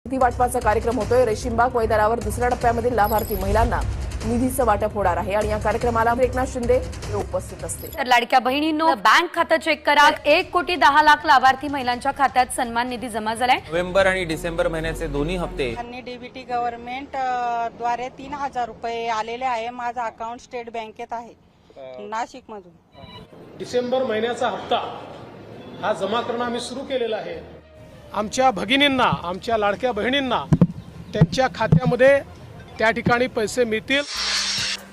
निधी वाटपाचा कार्यक्रम होतोय। रेशीमबाग मैदानावर दुसऱ्या टप्प्यामधील लाभार्थी महिलांना निधीचं वाटप होणार आहे आणि या कार्यक्रमाला एकनाथ शिंदे उपस्थित असतील। तर लाडक्या बहिणींनो बँक खातं चेक करा। 1,10,00,000 लाभार्थी महिलांच्या खात्यात सन्मान निधी जमा झालाय। नोव्हेंबर आणि डिसेंबर महिन्याचे दोन्ही हप्ते डीबीटी गव्हर्नमेंट द्वारे 3,000 रुपये आलेले आहे। माझा अकाउंट स्टेट बँकेत आहे नाशिक मधून। डिसेंबर महिन्याचा हप्ता हा जमा करणं आम्ही सुरू केलेला आहे। आमच्या भगिनींना, आमच्या लाडक्या बहिणींना त्यांच्या खात्यामध्ये त्या ठिकाणी पैसे मिळतील।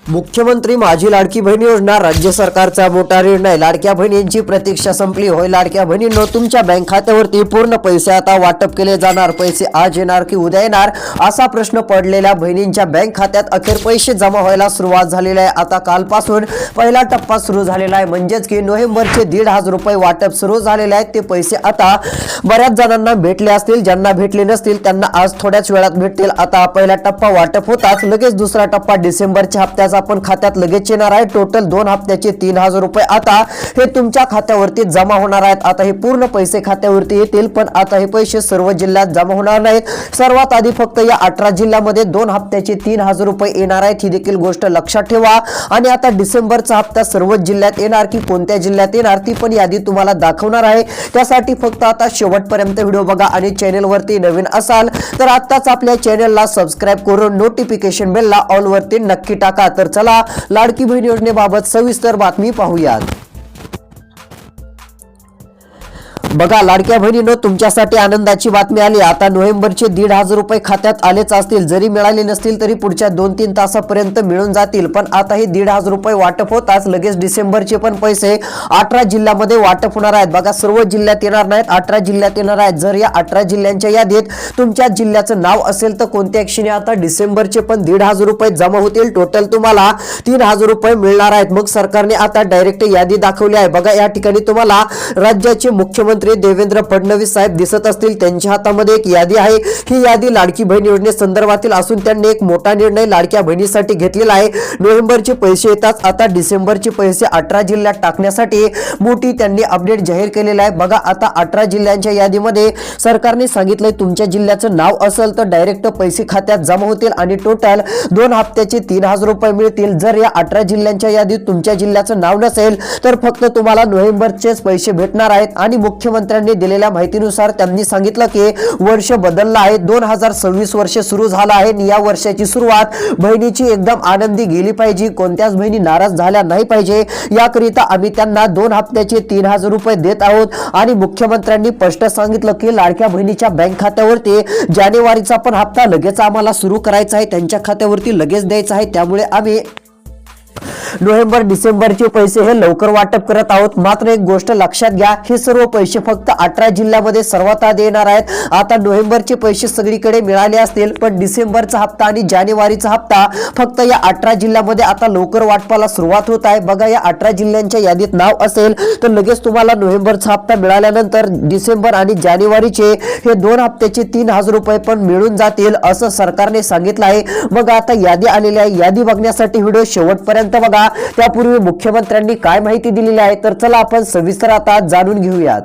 मुख्यमंत्री माझी लाडकी बहीण योजना राज्य सरकारचा मोठा निर्णय। लाडक्या बहिणींची प्रतीक्षा संपली। होय लाडक्या बहिणींनो, तुमच्या बँक खात्यावरती पूर्ण पैसे आता वाटप केले जाणार। पैसे आज येणार की उद्या येणार असा प्रश्न पडलेल्या बहिणींच्या बँक खात्यात अखेर पैसे जमा व्हायला सुरुवात झालेली आहे। आता कालपासून पहिला टप्पा सुरू झालेला आहे, म्हणजेच की नोव्हेंबरचे 1,500 रुपये वाटप सुरू झालेले आहेत। ते पैसे आता बऱ्याच जणांना भेटले असतील, ज्यांना भेटले नसतील त्यांना आज थोड्याच वेळात भेटतील। आता पहिला टप्पा वाटप होताच लगेच दुसरा टप्पा डिसेंबरच्या हप्त्याचा आपण खात्यात लगेच येणार आहे। टोटल 2 हप्त्याचे 3,000 रुपये आता हे तुमच्या खात्यावरती जमा होणार आहेत। आता हे पूर्ण पैसे खात्यावरती येतील, पण आता हे पैसे सर्व जिल्ह्यात जमा होणार नाहीत। सर्वात आधी फक्त या 18 जिल्ह्यामध्ये 2 हप्त्याचे 3,000 रुपये येणार आहेत। ही देखील गोष्ट लक्षात ठेवा। आणि आता डिसेंबरचा हप्ता सर्व जिल्ह्यात येणार की कोणत्या जिल्ह्यात येणार ती पण यादी तुम्हाला दाखवणार आहे। त्यासाठी फक्त आता शेवटपर्यंत व्हिडिओ बघा आणि चॅनलवरती नवीन असाल तर आताच आपल्या चॅनलला सबस्क्राइब करून नोटिफिकेशन बेलला ऑल वरती नक्की टाका। तर चला लाडकी बहीण योजनेबाबत सविस्तर बातमी पाहूयात। बघा लाडक्या बहिणींनो, तुमच्यासाठी आनंदाची बातमी आली। आता नोव्हेंबरचे 1,500 रुपये खात्यात आलेच असतील, जरी मिळाले नसतील तरी पुढच्या 2-3 तासापर्यंत मिळून जातील। पण आता हे 1,500 रुपये वाटप होताच लगेच डिसेंबरचे पण पैसे 18 जिल्ह्यामध्ये वाटप होणार आहेत। बघा सर्व जिल्ह्यात येणार नाहीत, 18 जिल्ह्यात येणार आहेत। जर या 18 जिल्ह्यांच्या यादीत तुमच्या जिल्ह्याचं नाव असेल तर कोणत्या क्षणी आता डिसेंबरचे पण 1,500 रुपये जमा होतील। टोटल तुम्हाला 3,000 रुपये मिळणार आहेत। मग सरकारने आता डायरेक्ट यादी दाखवली आहे। बघा या ठिकाणी तुम्हाला राज्याचे मुख्यमंत्री देवेंद्र फडणवीस साहेब दिसत असतील, त्यांच्या हातामध्ये एक यादी आहे। ही यादी लाडकी बहीण योजनेसंदर्भातील असून त्यांनी एक मोठा निर्णय लाडक्या बहिणीसाठी घेतलेला आहे। नोव्हेंबरचे पैसे येतात, आता डिसेंबरचे पैसे 18 जिल्ह्यात टाकण्यासाठी मोठी त्यांनी अपडेट जाहीर केलेला आहे। बघा आता 18 जिल्ह्यांच्या यादीमध्ये सरकारने सांगितलंय तुमच्या जिल्ह्याचं नाव असेल तर डायरेक्ट पैसे खात्यात जमा होतील आणि टोटल 2 हप्त्याचे 3,000 रुपये मिळतील। जर या 18 जिल्ह्यांच्या यादीत तुमच्या जिल्ह्याचं नाव नसेल तर फक्त तुम्हाला नोव्हेंबरचेच पैसे भेटणार आहेत। आणि मुख्यमंत्र्यांनी दिलेल्या माहितीनुसार त्यांनी सांगितलं की वर्ष बदललं आहे, 2026 वर्ष सुरू झालं आहे आणि या वर्षाची सुरुवात बहिणीची एकदम आनंदी गेली पाहिजे, कोणत्याच बहिणी नाराज झाल्या नाही पाहिजे, याकरिता आम्ही त्यांना 2 हप्त्याचे 3,000 रुपये देत आहोत। आणि मुख्यमंत्र्यांनी स्पष्ट सांगितलं की लाडक्या बहिणीच्या बँक खात्यावरती जानेवारीचा पण हप्ता लगेच आम्हाला सुरू करायचा आहे, त्यांच्या खात्यावरती लगेच द्यायचा आहे। त्यामुळे आम्ही नोव्हेंबर डिसेंबरचे पैसे हे लवकर वाटप करत आहोत। मात्र एक गोष्ट लक्षात घ्या, हे सर्व पैसे फक्त 18 जिल्ह्यामध्ये सर्वात आधी येणार आहेत। आता नोव्हेंबरचे पैसे सगळीकडे मिळाले असतील, पण डिसेंबरचा हप्ता आणि जानेवारीचा हप्ता फक्त या 18 जिल्ह्यामध्ये आता लवकर वाटपाला सुरुवात होत आहे। बघा या 18 जिल्ह्यांच्या यादीत नाव असेल तर लगेच तुम्हाला नोव्हेंबरचा हप्ता मिळाल्यानंतर डिसेंबर आणि जानेवारीचे हे 2 हप्त्याचे 3,000 रुपये पण मिळून जातील असं सरकारने सांगितलं आहे। मग आता यादी आलेली आहे, यादी बघण्यासाठी व्हिडिओ शेवटपर्यंत बघा। त्यापूर्वी मुख्यमंत्र्यांनी काय माहिती दिलेली आहे तर चला आपण सविस्तर आता जाणून घेऊयात।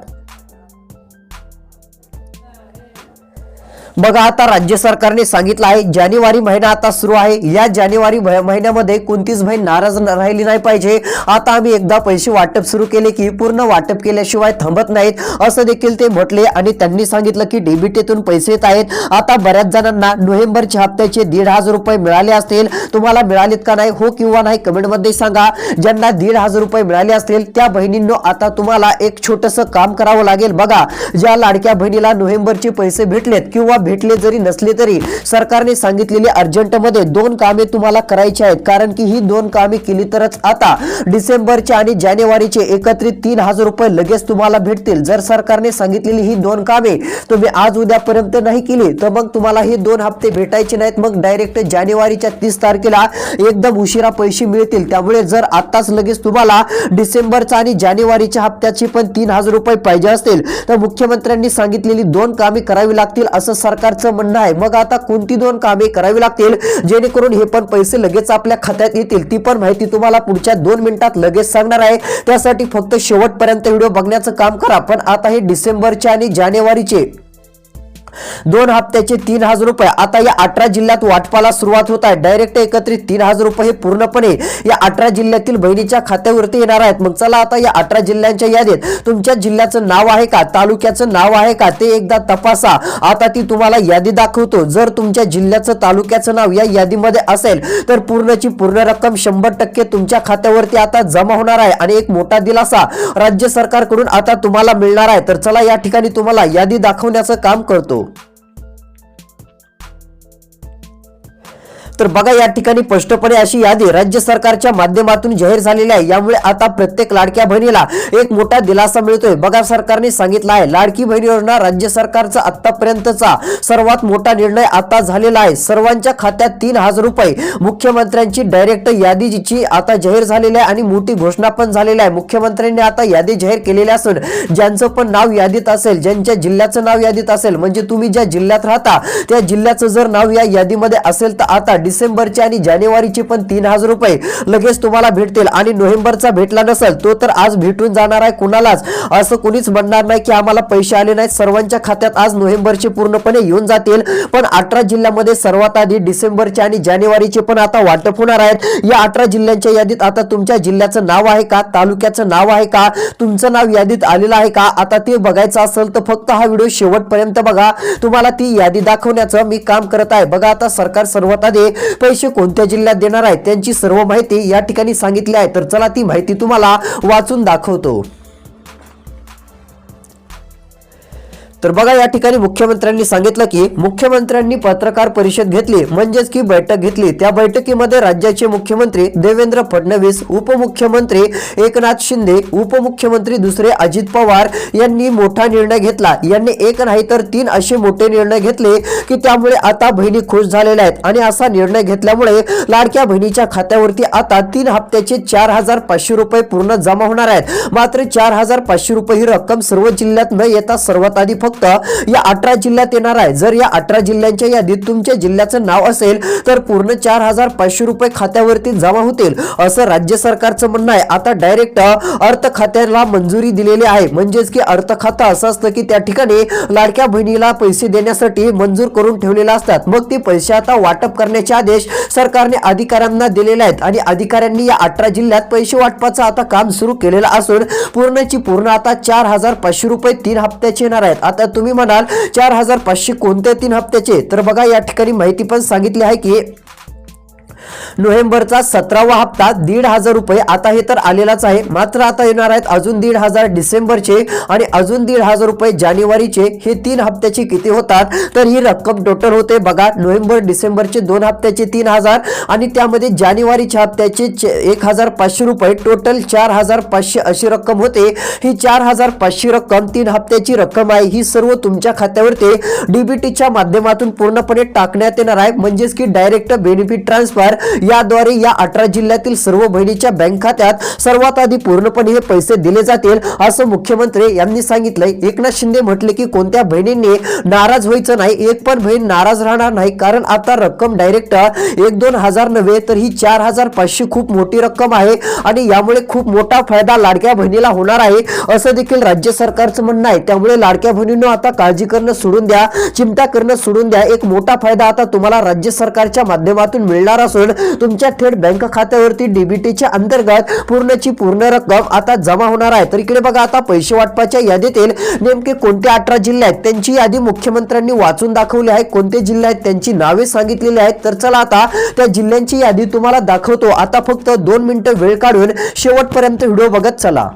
बघा आता राज्य सरकारने सांगितलं आहे जानेवारी महिना आता सुरू आहे। या जानेवारी महिन्यामध्ये कोणतीच बहीण नाराज राहिली नाही पाहिजे। आता आम्ही एकदा पैसे वाटप सुरू केले की पूर्ण वाटप केल्याशिवाय थांबत नाहीत असं देखील ते म्हटले। आणि त्यांनी सांगितलं की डीबीटीतून पैसे येत आहेत। आता बऱ्याच जणांना नोव्हेंबरच्या हप्त्याचे 1,500 रुपये मिळाले असतील, तुम्हाला मिळालेत का नाही हो किंवा नाही कमेंटमध्ये सांगा। ज्यांना 1,500 रुपये मिळाले असतील त्या बहिणींनो आता तुम्हाला एक छोटंसं काम करावं लागेल। बघा ज्या लाडक्या बहिणीला नोव्हेंबरचे पैसे भेटलेत किंवा भेटले जरी नसले तरी सरकारने सांगितलेली अर्जंटमध्ये 2 कामे तुम्हाला करायची आहेत, कारण की ही 2 कामे केली तरच आता डिसेंबरचे आणि जानेवारीचे एकत्रित 3,000 रुपये लगेच तुम्हाला भेटतील। जर सरकारने सांगितलेली ही 2 कामे तुम्ही आज उद्यापर्यंत नाही केली तर मग तुम्हाला हे 2 हप्ते भेटायचे नाहीत, मग डायरेक्ट जानेवारीच्या 30 तारखेला एकदम उशिरा पैसे मिळतील। त्यामुळे जर आताच लगेच तुम्हाला डिसेंबरचा आणि जानेवारीच्या हप्त्याचे पण 3,000 रुपये पाहिजे असतील तर मुख्यमंत्र्यांनी सांगितलेली 2 कामे करावी लागतील असं सरकारचं म्हणणं आहे। मग आता कोणती 2 कामे करावी लागतील जेणेकरून हे पण पैसे लगेच आपल्या खात्यात येतील, ती पण माहिती तुम्हाला पुढच्या 2 मिनिटात लगेच सांगणार आहे। त्यासाठी फक्त शेवटपर्यंत व्हिडिओ बघण्याचं काम करा। पण आता हे डिसेंबरचे आणि जानेवारीचे 2 हप्त्याचे 3,000 रुपये आता या 18 जिल्ह्यात वाटपाला सुरुवात होत आहे. डायरेक्ट एकत्रित 3,000 रुपये हे पूर्णपणे या 18 जिल्ह्यातील बहिणीच्या खात्यावरती येणार आहेत. मग चला आता या 18 जिल्ह्यांच्या यादीत तुमच्या जिल्ह्याचं नाव आहे का, तालुक्याचं नाव आहे का ते एकदा तपासा. आता ती तुम्हाला यादी दाखवतो. जर तुमच्या जिल्ह्याचं तालुक्याचं नाव या यादीमध्ये असेल तर पूर्णची पूर्ण रक्कम 100% तुमच्या खात्यावरती आता जमा होणार आहे आणि एक मोठा दिलासा राज्य सरकारकडून आता तुम्हाला मिळणार आहे. तर चला या ठिकाणी तुम्हाला यादी दाखवण्याचं काम करतो. तर बघा या ठिकाणी स्पष्टपणे अशी यादी राज्य सरकारच्या माध्यमातून जाहीर झालेली आहे. यामुळे आता प्रत्येक लाडक्या बहिणीला एक मोठा दिलासा मिळतोय. बघा सरकारने सांगितलं आहे लाडकी बहीण योजना राज्य सरकारचा आतापर्यंतचा सर्वात मोठा निर्णय आता झालेला आहे. सर्वांच्या खात्यात 3,000 रुपये मुख्यमंत्र्यांची डायरेक्ट यादीची आता जाहीर झालेली आहे आणि मोठी घोषणा पण झालेली आहे. मुख्यमंत्र्यांनी आता यादी जाहीर केलेली असून ज्यांचं पण नाव यादीत असेल, ज्यांच्या जिल्ह्याचं नाव यादीत असेल, म्हणजे तुम्ही ज्या जिल्ह्यात राहता त्या जिल्ह्याचं जर नाव या यादीमध्ये असेल तर आता डिसेंबरचे आणि जानेवारीचे पण 3,000 रुपये लगेच तुम्हाला भेटतील. आणि नोव्हेंबरचा भेटला नसेल तो तर आज भेटून जाणार आहे. कुणालाच असं कुणीच म्हणणार नाही की आम्हाला पैसे आले नाहीत. सर्वांच्या खात्यात आज नोव्हेंबरचे पूर्णपणे येऊन जातील. पण 18 जिल्ह्यामध्ये सर्वात आधी डिसेंबरचे आणि जानेवारीचे पण आता वाटप होणार आहेत. या 18 जिल्ह्यांच्या यादीत आता तुमच्या जिल्ह्याचं नाव आहे का, तालुक्याचं नाव आहे का, तुमचं नाव यादीत आलेलं आहे का, आता ते बघायचं असेल तर फक्त हा व्हिडिओ शेवटपर्यंत बघा. तुम्हाला ती यादी दाखवण्याचं मी काम करत आहे. बघा आता सरकार सर्वात आधी पैसे कोणत्या जिल्ह्यात देणार आहे त्यांची सर्व माहिती या ठिकाणी सांगितली आहे. तर चला ती माहिती तुम्हाला वाचून दाखवतो. तर बघा या ठिकाणी मुख्यमंत्र्यांनी सांगितलं की मुख्यमंत्र्यांनी पत्रकार परिषद घेतली, म्हणजेच की बैठक घेतली. त्या बैठकीमध्ये राज्याचे मुख्यमंत्री देवेंद्र फडणवीस, उपमुख्यमंत्री एकनाथ शिंदे, उपमुख्यमंत्री दुसरे अजित पवार यांनी मोठा निर्णय घेतला. यांनी एक नाही तर 3 असे मोठे निर्णय घेतले की त्यामुळे आता बहिणी खुश झालेल्या आहेत. आणि असा निर्णय घेतल्यामुळे लाडक्या बहिणीच्या खात्यावरती आता 3 हप्त्याचे 4,500 रुपये पूर्ण जमा होणार आहेत. मात्र 4,500 रुपये ही रक्कम सर्व जिल्ह्यात न येता सर्वात आधी फक्त या 18 जिल्ह्यात येणार आहे. जर या 18 जिल्ह्यांच्या यादीत तुमच्या जिल्ह्याचं नाव असेल तर पूर्ण 4,500 रुपये खात्यावरती जमा होतील असं राज्य सरकारचं म्हणणं आहे. आता डायरेक्ट अर्थ खात्याला मंजुरी दिलेली आहे. म्हणजेच की अर्थ खातं असं असतं की त्या ठिकाणी लाडक्या बहिणीला पैसे देण्यासाठी मंजूर करून ठेवलेले असतात. मग ते पैसे आता वाटप करण्याचे आदेश सरकारने अधिकाऱ्यांना दिलेले आहेत आणि अधिकाऱ्यांनी या 18 जिल्ह्यात पैसे वाटपाचं आता काम सुरू केलेलं असून पूर्णची पूर्ण आता 4,500 रुपये 3 हप्त्याचे येणार आहेत. आता तुम्ही म्हणाल 4,500 कोणत्या 3 हप्त्याचे, तर बघा या ठिकाणी माहिती पण सांगितली आहे की नोव्हेंबरचा 17वा हप्ता 1,500 रुपये आता हे तर आलेलाच आहे. मात्र आता येणार आहेत अजून 1,500 डिसेंबरचे आणि अजून 1,500 रुपये जानेवारीचे. हे 3 हप्त्याचे किती होतात तर ही रक्कम टोटल होते. बघा नोव्हेंबर डिसेंबरचे 2 हप्त्याचे 3,000 आणि त्यामध्ये जानेवारीच्या हप्त्याचे 1,500 रुपये, टोटल 4,500 अशी रक्कम होते. ही 4,500 रक्कम 3 हप्त्याची रक्कम आहे. ही सर्व तुमच्या खात्यावरती डीबीटीच्या माध्यमातून पूर्णपणे टाकण्यात येणार आहे. म्हणजेच की डायरेक्ट बेनिफिट ट्रान्सफर याद्वारे या 18 जिल्ह्यातील सर्व बहिणीच्या बँक खात्यात सर्वात आधी पूर्णपणे हे पैसे दिले जातील असं मुख्यमंत्री यांनी सांगितलंय. एकनाथ शिंदे म्हटले की कोणत्या बहिणींनी नाराज व्हायचं नाही, एक पण बहीण नाराज राहणार नाही, कारण आता रक्कम डायरेक्ट 1-2 हजार नव्हे तर ही 4,500 खूप मोठी रक्कम आहे आणि यामुळे खूप मोठा फायदा लाडक्या बहिणीला होणार आहे असं देखील राज्य सरकारचं म्हणणं आहे. त्यामुळे लाडक्या बहिणींनो आता काळजी करणं सोडून द्या, चिंता करणं सोडून द्या. एक मोठा फायदा आता तुम्हाला राज्य सरकारच्या माध्यमातून मिळणार असून तुमच्या थेट बँक खात्यावरती डीबीटीच्या अंतर्गत पूर्णची पूर्ण रक्कम आता जमा होणार आहे. तर इकडे बघा आता पैसे वाटपाच्या यादीतील नेमके कोणते 18 जिल्हे आहेत त्यांची यादी मुख्यमंत्र्यांनी वाचून दाखवली आहे. कोणते जिल्हे आहेत त्यांची नावे सांगितलेली आहेत. तर चला आता त्या जिल्ह्यांची यादी तुम्हाला दाखवतो. आता फक्त 2 मिनिटं वेळ काढून शेवटपर्यंत व्हिडिओ बघत चला.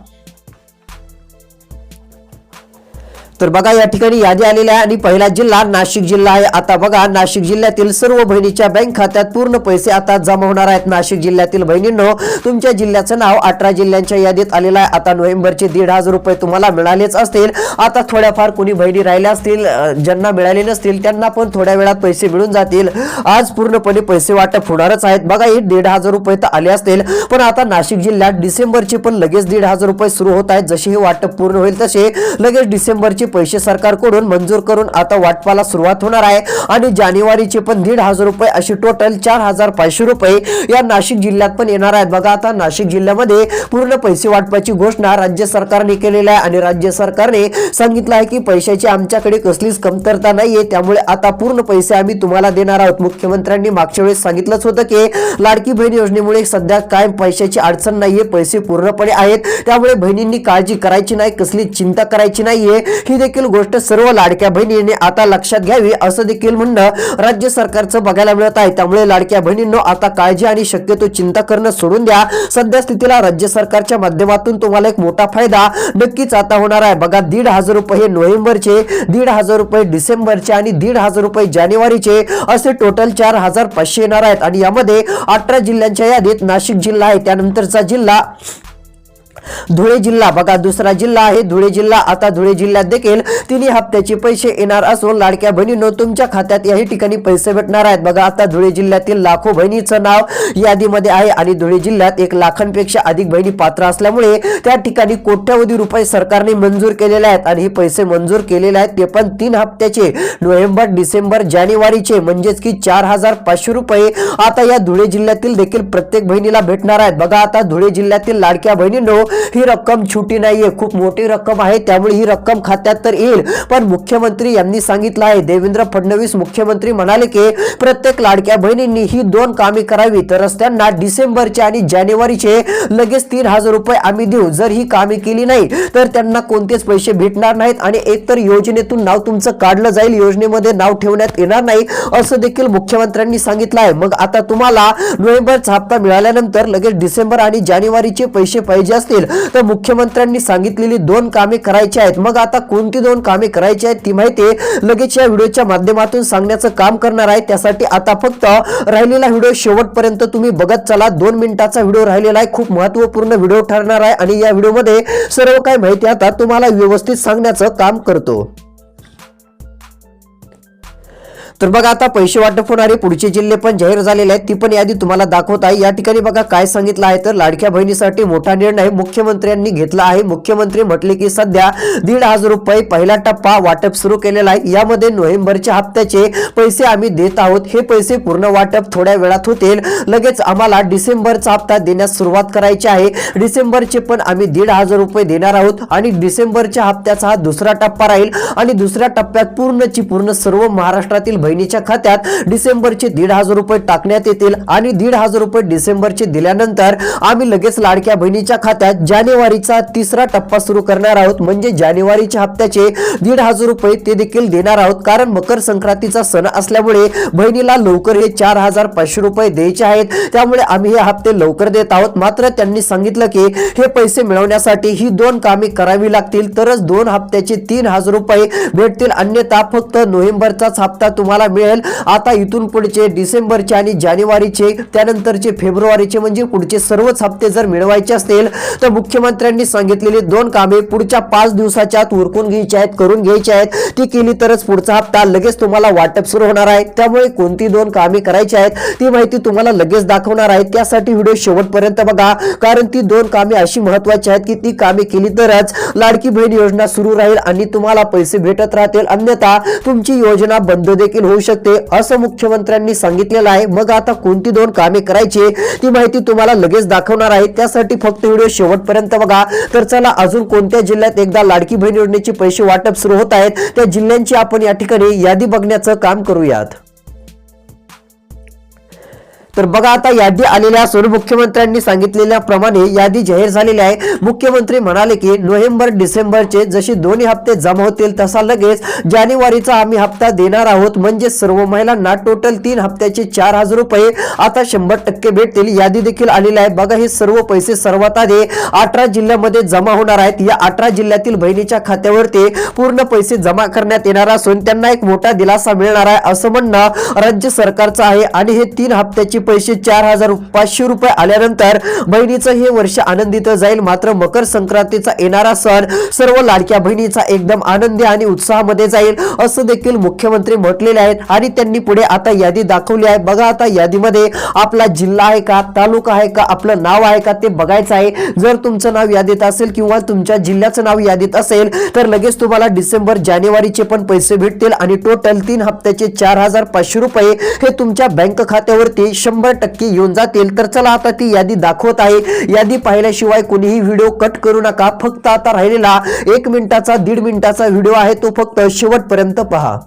तर बघा या ठिकाणी यादी आलेली आहे आणि पहिला जिल्हा नाशिक जिल्हा आहे. आता बघा नाशिक जिल्ह्यातील सर्व बहिणीच्या बँक खात्यात पूर्ण पैसे आता जमा होणार आहेत. नाशिक जिल्ह्यातील बहिणींनो तुमच्या जिल्ह्याचं नाव 18 जिल्ह्यांच्या यादीत आलेलं आहे. आता नोव्हेंबरचे 1,500 रुपये तुम्हाला मिळालेच असतील. आता थोड्याफार कोणी बहिणी राहिल्या असतील, ज्यांना मिळाले नसतील त्यांना पण थोड्या वेळात पैसे मिळून जातील. आज पूर्णपणे पैसे वाटप होणारच आहेत. बघा हे 1,500 रुपये तर आले असतील, पण आता नाशिक जिल्ह्यात डिसेंबरचे पण लगेच 1,500 रुपये सुरू होत आहेत. जसे हे वाटप पूर्ण होईल तसे लगेच डिसेंबरचे पैसे सरकारकडून मंजूर करून आता वाटपाला सुरुवात होणार आहे आणि जानेवारीचे पण 1,500 रुपये अशी टोटल 4,500 रुपये या नाशिक जिल्ह्यात पण येणार आहेत. बघा आता नाशिक जिल्ह्यामध्ये पूर्ण पैसे वाटपाची घोषणा राज्य सरकारने केलेली आहे आणि राज्य सरकारने सांगितलं आहे की पैशाची आमच्याकडे कसलीच कमतरता नाहीये, त्यामुळे आता पूर्ण पैसे आम्ही तुम्हाला देणार आहोत. मुख्यमंत्र्यांनी मागच्या वेळेस सांगितलंच होतं की लाडकी बहीण योजनेमुळे सध्या काय पैशाची अडचण नाहीये, पैसे पूर्णपणे आहेत, त्यामुळे बहिणींनी काळजी करायची नाही, कसली चिंता करायची नाहीये. ही देखील गोष्ट सर्व लाडक्या बहिणींनी आता लक्षात घ्यावी असं देखील म्हणणं राज्य सरकारचं बघायला मिळत आहे. त्यामुळे लाडक्या बहिणींनो आता काळजी आणि शक्यतो चिंता करणं सोडून द्या. सध्या स्थितीला राज्य सरकारच्या माध्यमातून तुम्हाला एक मोठा फायदा नक्कीच आता होणार आहे. बघा 1,500 रुपये हे नोव्हेंबरचे, 1,500 रुपये डिसेंबरचे आणि 1,500 रुपये जानेवारीचे असे टोटल 4,500 येणार आहेत आणि यामध्ये 18 जिल्ह्यांच्या यादीत नाशिक जिल्हा आहे. त्यानंतरचा जिल्हा धुळे जिल्हा. बघा दुसरा जिल्हा आहे धुळे जिल्हा. आता धुळे जिल्ह्यात देखील 3 हप्त्याचे पैसे येणार असून लाडक्या बहिणींनो तुमच्या खात्यात याही ठिकाणी पैसे भेटणार आहेत. बघा आता धुळे जिल्ह्यातील लाखो बहिणीचं नाव यादीमध्ये आहे आणि धुळे जिल्ह्यात 1 लाखांपेक्षा अधिक बहिणी पात्र असल्यामुळे त्या ठिकाणी कोट्यवधी रुपये सरकारने मंजूर केलेले आहेत आणि हे पैसे मंजूर केलेले आहेत ते पण 3 हप्त्याचे, नोव्हेंबर, डिसेंबर, जानेवारीचे, म्हणजेच की 4,500 रुपये आता या धुळे जिल्ह्यातील देखील प्रत्येक बहिणीला भेटणार आहेत. बघा आता धुळे जिल्ह्यातील लाडक्या बहिणींनो ही रक्कम छोटी नाहीये, खूप मोठी रक्कम आहे, त्यामुळे ही रक्कम खात्यात तर येईल. पण मुख्यमंत्री यांनी सांगितलं आहे, देवेंद्र फडणवीस मुख्यमंत्री म्हणाले की प्रत्येक लाडक्या बहिणींनी ही 2 कामे करावी, तरच त्यांना डिसेंबरचे आणि जानेवारीचे लगेच 3,000 रुपये आम्ही देऊ. जर ही कामे केली नाही तर त्यांना कोणतेच पैसे भेटणार नाहीत आणि एकतर योजनेतून नाव तुमचं काढलं जाईल, योजनेमध्ये नाव ठेवण्यात येणार नाही असं देखील मुख्यमंत्र्यांनी सांगितलं आहे. मग आता तुम्हाला नोव्हेंबरचा हप्ता मिळाल्यानंतर लगेच डिसेंबर आणि जानेवारीचे पैसे पाहिजे असतील तर मुख्यमंत्र्यांनी सांगितलेली 2 कामे करायची आहेत. मग आता कोणती 2 कामे करायची आहेत ती माहिती लगेच या व्हिडिओच्या माध्यमातून सांगण्याचं काम करणार आहे. त्यासाठी आता फक्त राहिलेला व्हिडिओ शेवटपर्यंत तुम्ही बघत चला. 2 मिनिटाचा व्हिडिओ राहिलेला आहे, खूप महत्त्वपूर्ण व्हिडिओ ठरणार आहे आणि या व्हिडिओमध्ये सर्व काही माहिती आता तुम्हाला व्यवस्थित सांगण्याचं काम करतो. तर बघा आता पैसे वाटप होणारे पुढचे जिल्हे पण जाहीर झालेले आहेत, ती पण यादी तुम्हाला दाखवत आहे. या ठिकाणी बघा काय सांगितलं आहे तर लाडक्या बहिणीसाठी मोठा निर्णय मुख्यमंत्र्यांनी घेतला आहे. मुख्यमंत्री म्हटले की सध्या 1,500 रुपये पहिला टप्पा वाटप सुरू केलेला आहे. यामध्ये नोव्हेंबरच्या हप्त्याचे पैसे आम्ही देत आहोत. हे पैसे पूर्ण वाटप थोड्या वेळात होतील. लगेच आम्हाला डिसेंबरचा हप्ता देण्यास सुरुवात करायची आहे. डिसेंबरचे पण आम्ही 1,500 रुपये देणार आहोत आणि डिसेंबरच्या हप्त्याचा हा दुसरा टप्पा राहील आणि दुसऱ्या टप्प्यात पूर्ण सर्व महाराष्ट्रातील बहिणीच्या खात्यात डिसेंबरचे 1,500 रुपये टाकण्यात येतील आणि 1,500 रुपये डिसेंबरचे दिल्यानंतर आम्ही लगेच लाडक्या बहिणीच्या खात्यात जानेवारीचा 3रा टप्पा सुरू करणार आहोत. म्हणजे जानेवारीच्या हप्त्याचे 1,500 रुपये ते देखील देणार आहोत, कारण मकर संक्रांतीचा सण असल्यामुळे बहिणीला लवकर हे 4,500 रुपये द्यायचे आहेत. त्यामुळे आम्ही हे हप्ते लवकर देत आहोत. मात्र त्यांनी सांगितलं की हे पैसे मिळवण्यासाठी ही 2 कामे करावी लागतील, तरच 2 हप्त्याचे 3,000 रुपये भेटतील. अन्यथा फक्त नोव्हेंबरचाच हप्ता तुम्हाला मिळेल. आता इथून पुढचे डिसेंबरचे आणि जानेवारीचे, त्यानंतरचे फेब्रुवारीचे म्हणजे पुढचे सर्वच हप्ते जर मिळवायचे असतील तर मुख्यमंत्र्यांनी सांगितलेली 2 कामे पुढच्या 5 दिवसाच्या आत उरकून घ्यायची आहेत, करून घ्यायची आहेत. ती केली तरच पुढचा हप्ता लगेच तुम्हाला वाटप सुरू होणार आहे. त्यामुळे कोणती 2 कामे करायची आहेत ती माहिती तुम्हाला लगेच दाखवणार आहे. त्यासाठी व्हिडिओ शेवटपर्यंत बघा, कारण ती 2 कामे अशी महत्त्वाची आहेत की ती कामे केली तरच लाडकी बहीण योजना सुरू राहील आणि तुम्हाला पैसे भेटत राहतील, अन्यथा तुमची योजना बंद देखील होऊ शकते असं मुख्यमंत्र्यांनी सांगितलेलं आहे. मग आता कोणती 2 कामे करायची ती माहिती तुम्हाला लगेच दाखवणार आहे. त्यासाठी फक्त व्हिडिओ शेवटपर्यंत बघा. तर चला अजून कोणत्या जिल्ह्यात एकदा लाडकी बहीण योजनेचे पैसे वाटप सुरू होत आहेत त्या जिल्ह्यांची आपण या ठिकाणी यादी बघण्याचं काम करूयात. तर बघा आता यादी आलेली असून मुख्यमंत्र्यांनी सांगितलेल्या प्रमाणे यादी जाहीर झालेली आहे. मुख्यमंत्री म्हणाले की नोव्हेंबर डिसेंबरचे जसे 2 हप्ते जमा होतील तसा लगेच जानेवारीचा आम्ही हप्ता देणार आहोत. म्हणजे सर्व महिलांना टोटल 3 हप्त्याचे 4,000 रुपये आता 100% भेटतील. यादी देखील आलेली आहे. बघा हे सर्व पैसे सर्वात आधी 18 जिल्ह्यामध्ये जमा होणार आहेत. या 18 जिल्ह्यातील बहिणीच्या खात्यावरती पूर्ण पैसे जमा करण्यात येणार असून त्यांना एक मोठा दिलासा मिळणार आहे असं म्हणणं राज्य सरकारचं आहे. आणि हे 3 हप्त्याचे पैसे 4,500 रुपये आल्यानंतर बहिणीचं हे वर्ष आनंदीत जाईल. मात्र मकर संक्रांतीचा येणारा सण सर्व लाडक्या बहिणीचा एकदम आनंदी आणि उत्साहामध्ये जाईल असं देखील मुख्यमंत्री म्हटलेले आहेत. आणि त्यांनी पुढे आता यादी दाखवली आहे. बघा आता यादीमध्ये आपला जिल्हा आहे का, तालुका आहे का, आपलं नाव आहे का ते बघायचं आहे. जर तुमचं नाव यादीत असेल किंवा तुमच्या जिल्ह्याचं नाव यादीत असेल तर लगेच तुम्हाला डिसेंबर जानेवारीचे पण पैसे भेटतील आणि टोटल 3 हप्त्याचे 4,500 रुपये हे तुमच्या बँक खात्यावरती 100% येऊन जातील. तर चला आता ती यादी दाखवत आहे. यादी पाहिल्याशिवाय कोणीही व्हिडिओ कट करू नका. फक्त आता राहिलेला 1 मिनिटाचा 1.5 मिनिटाचा व्हिडिओ आहे तो फक्त शेवटपर्यंत पहा.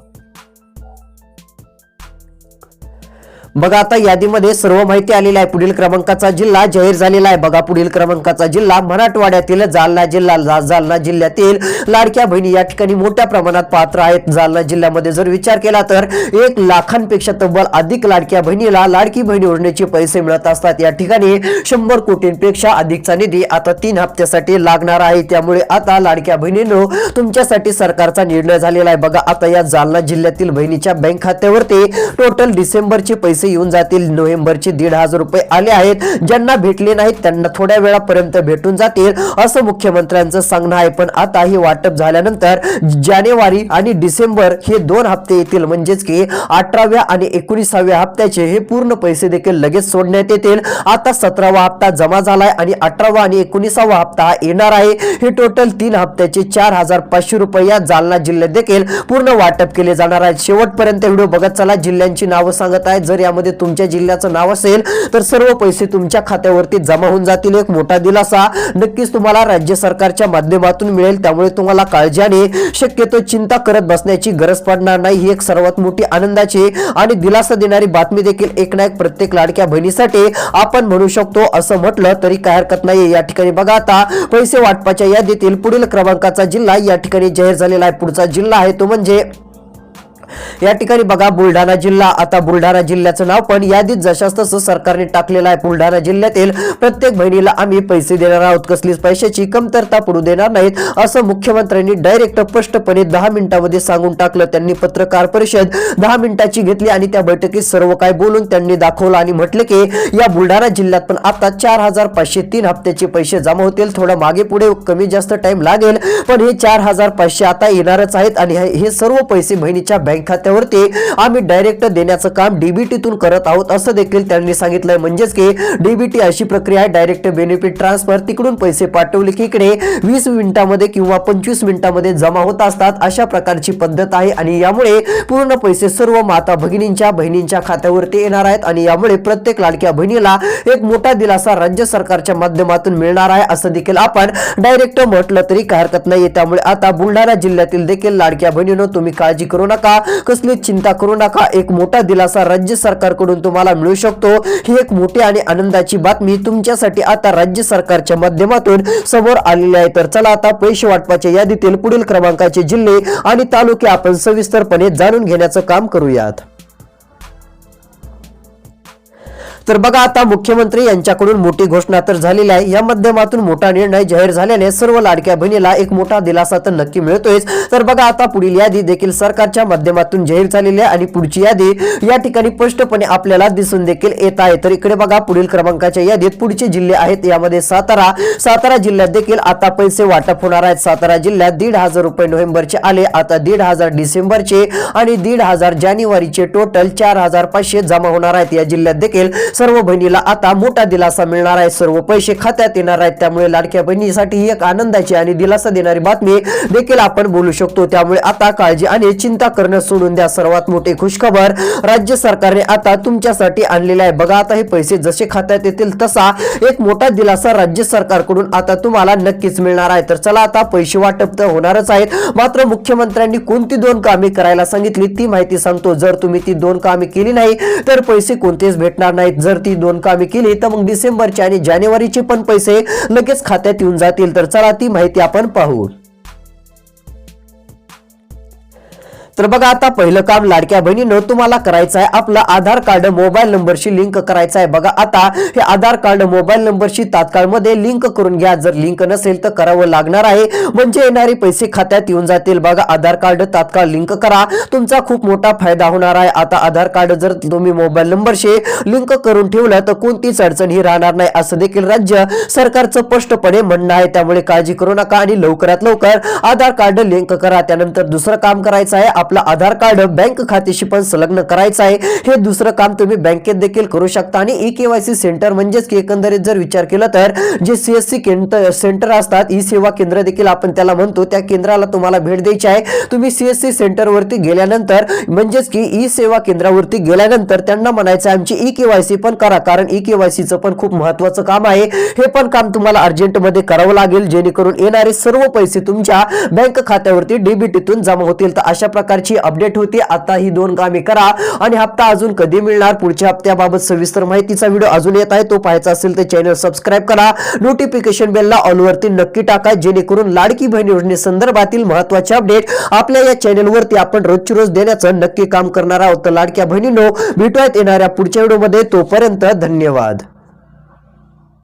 बघा आता यादीमध्ये सर्व माहिती आलेली आहे. पुढील क्रमांकाचा जिल्हा जाहीर झालेला आहे. बघा पुढील क्रमांकाचा जिल्हा मराठवाड्यातील जालना जिल्हा. जालना जिल्ह्यातील लाडक्या बहिणी या ठिकाणी मोठ्या प्रमाणात पात्र आहेत. जालना जिल्ह्यामध्ये जर विचार केला तर 1 लाखांपेक्षा तब्बल अधिक लाडक्या बहिणीला लाडकी बहीण योजनेचे पैसे मिळत असतात. या ठिकाणी 100 कोटींपेक्षा अधिकचा निधी आता 3 हप्त्यासाठी लागणार आहे. त्यामुळे आता लाडक्या बहिणींनो तुमच्यासाठी सरकारचा निर्णय झालेला आहे. बघा आता या जालना जिल्ह्यातील बहिणीच्या बँक खात्यावरती टोटल डिसेंबरचे पैसे येऊन जातील. नोव्हेंबरचे 1,500 रुपये आले आहेत. ज्यांना भेटले नाहीत त्यांना थोड्या वेळापर्यंत भेटून जातील असं मुख्यमंत्र्यांचं सांगणं आहे. पण आता हे वाटप झाल्यानंतर जानेवारी आणि डिसेंबर हे 2 हप्ते येतील. म्हणजेच की 18व्या आणि 19व्या हप्त्याचे हे पूर्ण पैसे देखील लगेच सोडण्यात येतील. आता 17वा हप्ता जमा झालाय आणि 18वा आणि 19वा हप्ता येणार आहे. हे टोटल 3 हप्त्याचे 4,500 रुपये या जालना जिल्ह्यात देखील पूर्ण वाटप केले जाणार आहेत. शेवटपर्यंत व्हिडिओ बघत चला. जिल्ह्यांची नावं सांगत आहेत. जर यामध्ये तुमच्या जिल्ह्याचं नाव असेल तर सर्व पैसे तुमच्या खात्यावरती जमा होऊन जातील. एक मोठा दिलासा नक्कीच तुम्हाला राज्य सरकारच्या माध्यमातून मिळेल. त्यामुळे तुम्हाला काळजी आणि शक्यतो चिंता करत बसण्याची गरज पडणार नाही. ही एक सर्वात मोठी आनंदाची आणि दिलासा देणारी बातमी देखील एक ना एक प्रत्येक लाडक्या बहिणीसाठी आपण म्हणू शकतो. असं म्हटलं तरी काय हरकत नाही. या ठिकाणी बघा आता पैसे वाटपाच्या यादीतील पुढील क्रमांकाचा जिल्हा या ठिकाणी जाहीर झालेला आहे. पुढचा जिल्हा आहे तो म्हणजे या ठिकाणी बघा बुलढाणा जिल्हा. आता बुलढाणा जिल्ह्याचं नाव पण यादीत जशास तसं सरकारने टाकलेलं आहे. बुलढाणा जिल्ह्यातील प्रत्येक बहिणीला आम्ही पैसे देणार आहोत. कसलीच पैशाची कमतरता पडू देणार नाहीत असं मुख्यमंत्र्यांनी डायरेक्ट स्पष्टपणे 10 मिनिटांमध्ये सांगून टाकलं. त्यांनी पत्रकार परिषद 10 मिनिटाची घेतली आणि त्या बैठकीत सर्व काय बोलून त्यांनी दाखवलं आणि म्हटले की या बुलढाणा जिल्ह्यात पण आता 4,503 हप्त्याचे पैसे जमा होतील. थोडं मागे पुढे कमी जास्त टाइम लागेल पण हे 4,500 आता येणारच आहेत आणि हे सर्व पैसे बहिणीच्या बँक खात्यावरती आम्ही डायरेक्ट देण्याचं काम डीबीटीतून करत आहोत असं देखील त्यांनी सांगितलंय. म्हणजेच की डीबीटी अशी प्रक्रिया आहे, डायरेक्ट बेनिफिट ट्रान्सफर. तिकडून पैसे पाठवले की इकडे 20 मिनिटांमध्ये किंवा 25 मिनिटांमध्ये जमा होत असतात. अशा प्रकारची पद्धत आहे आणि यामुळे पूर्ण पैसे सर्व माता भगिनींच्या बहिणींच्या खात्यावरती येणार आहेत आणि यामुळे प्रत्येक लाडक्या बहिणीला एक मोठा दिलासा राज्य सरकारच्या माध्यमातून मिळणार आहे असं देखील आपण डायरेक्ट म्हटलं तरी काय हरकत नाही. त्यामुळे आता बुलढाणा जिल्ह्यातील देखील लाडक्या बहिणींनो तुम्ही काळजी करू नका, कसली चिंता करू नका. एक मोठा दिलासा राज्य सरकारकडून तुम्हाला मिळू शकतो. ही एक मोठी आणि आनंदाची बातमी तुमच्यासाठी आता राज्य सरकारच्या माध्यमातून समोर आलेली आहे. तर चला आता पैसे वाटपाच्या यादीतील पुढील क्रमांकाचे जिल्हे आणि तालुके आपण सविस्तरपणे जाणून घेण्याचं काम करूयात. तर बघा आता मुख्यमंत्री यांच्याकडून मोठी घोषणा तर झालेली आहे. या माध्यमातून मोठा निर्णय जाहीर झाल्याने सर्व लाडक्या बहिणीला एक मोठा दिलासा तर नक्की मिळतोयच. तर बघा आता पुढील यादी देखील सरकारच्या माध्यमातून जाहीर झालेली आहे आणि पुढची यादी या ठिकाणी स्पष्टपणे आपल्याला दिसून देखील येत आहे. तर इकडे बघा पुढील क्रमांकाच्या यादीत पुढचे जिल्हे आहेत. यामध्ये सातारा जिल्ह्यात देखील आता पैसे वाटप होणार आहेत. सातारा जिल्ह्यात 1,500 रुपये नोव्हेंबरचे आले. आता 1,500 डिसेंबरचे आणि 1,500 जानेवारीचे टोटल 4,500 जमा होणार आहेत. या जिल्ह्यात देखील सर्व बहिणीला आता मोठा दिलासा मिळणार आहे. सर्व पैसे खात्यात येणार आहेत. त्यामुळे लाडक्या बहिणीसाठी ही एक आनंदाची आणि दिलासा देणारी बातमी देखील आपण बोलू शकतो. त्यामुळे आता काळजी आणि चिंता करणं सोडून द्या. सर्वात मोठी खुशखबर राज्य सरकारने आता तुमच्यासाठी आणलेली आहे. बघा आता हे पैसे जसे खात्यात येतील तसा एक मोठा दिलासा राज्य सरकारकडून आता तुम्हाला नक्कीच मिळणार आहे. तर चला आता पैसे वाटप तर होणारच आहेत. मात्र मुख्यमंत्र्यांनी कोणती 2 कामे करायला सांगितली ती माहिती सांगतो. जर तुम्ही ती 2 कामे केली नाही तर पैसे कोणतेच भेटणार नाहीत. जर ती 2 कामे केली तर मग डिसेंबरचे आणि जानेवारीचे पण पैसे लगेच खात्यात येऊन जातील. तर चला ती माहिती आपण पाहू. तर बघा आता पहिलं काम लाडक्या बहिणीनं तुम्हाला करायचं आहे, आपलं आधार कार्ड मोबाईल नंबरशी लिंक करायचं आहे. बघा आता हे आधार कार्ड मोबाईल नंबरशी तात्काळ मध्ये लिंक करून घ्या. जर लिंक नसेल तर करावं लागणार आहे, म्हणजे येणारे पैसे खात्यात येऊन जातील. बघा आधार कार्ड तात्काळ लिंक करा, तुमचा खूप मोठा फायदा होणार आहे. आता आधार कार्ड जर तुम्ही मोबाईल नंबरशी लिंक करून ठेवलं तर कोणतीच अडचण ही राहणार नाही, असं देखील राज्य सरकारचं स्पष्टपणे म्हणणं आहे. त्यामुळे काळजी करू नका आणि लवकरात लवकर आधार कार्ड लिंक करा. त्यानंतर दुसरं काम करायचं आहे, आपलं आधार कार्ड बँक खात्याशी पण संलग्न करायचं आहे. हे दुसरं काम तुम्ही बँकेत देखील करू शकता. आणि ई-केवायसी सेंटर म्हणजेच की एकंदरीत जर विचार केला तर जे सीएससी सेंटर असतात, ई सेवा केंद्र देखील आपण त्याला म्हणतो, त्या केंद्राला तुम्हाला भेट द्यायची आहे. तुम्ही सीएससी सेंटर वरती गेल्यानंतर म्हणजेच की ई सेवा केंद्रावरती गेल्यानंतर त्यांना म्हणायचं आमची ई-केवायसी पण करा, कारण ई-केवायसीचं पण खूप महत्त्वाचं काम आहे. हे पण काम तुम्हाला अर्जंट मध्ये करावं लागेल, जेणेकरून येणारे सर्व पैसे तुमच्या बँक खात्यावरती डीबीटीतून जमा होतील. तर अशा प्रकारची अपडेट होती. आता ही 2 कामे करा. आणि हप्ता अजून कधी मिळणार, पुढच्या हप्त्याबाबत सविस्तर माहितीचा व्हिडिओ अजून येत आहे, तो पाहायचा असेल तर चॅनल सबस्क्राईब करा. नोटिफिकेशन बेलला ऑल वरती नक्की टाका, जेणेकरून लाडकी बहीण योजनेसंदर्भातील महत्त्वाचे अपडेट आपल्या या चॅनलवरती आपण रोजची रोज देण्याचं नक्की काम करणार आहोत. तर लाडक्या बहिणींनो, भेटूयात येणाऱ्या पुढच्या व्हिडिओमध्ये. तोपर्यंत धन्यवाद.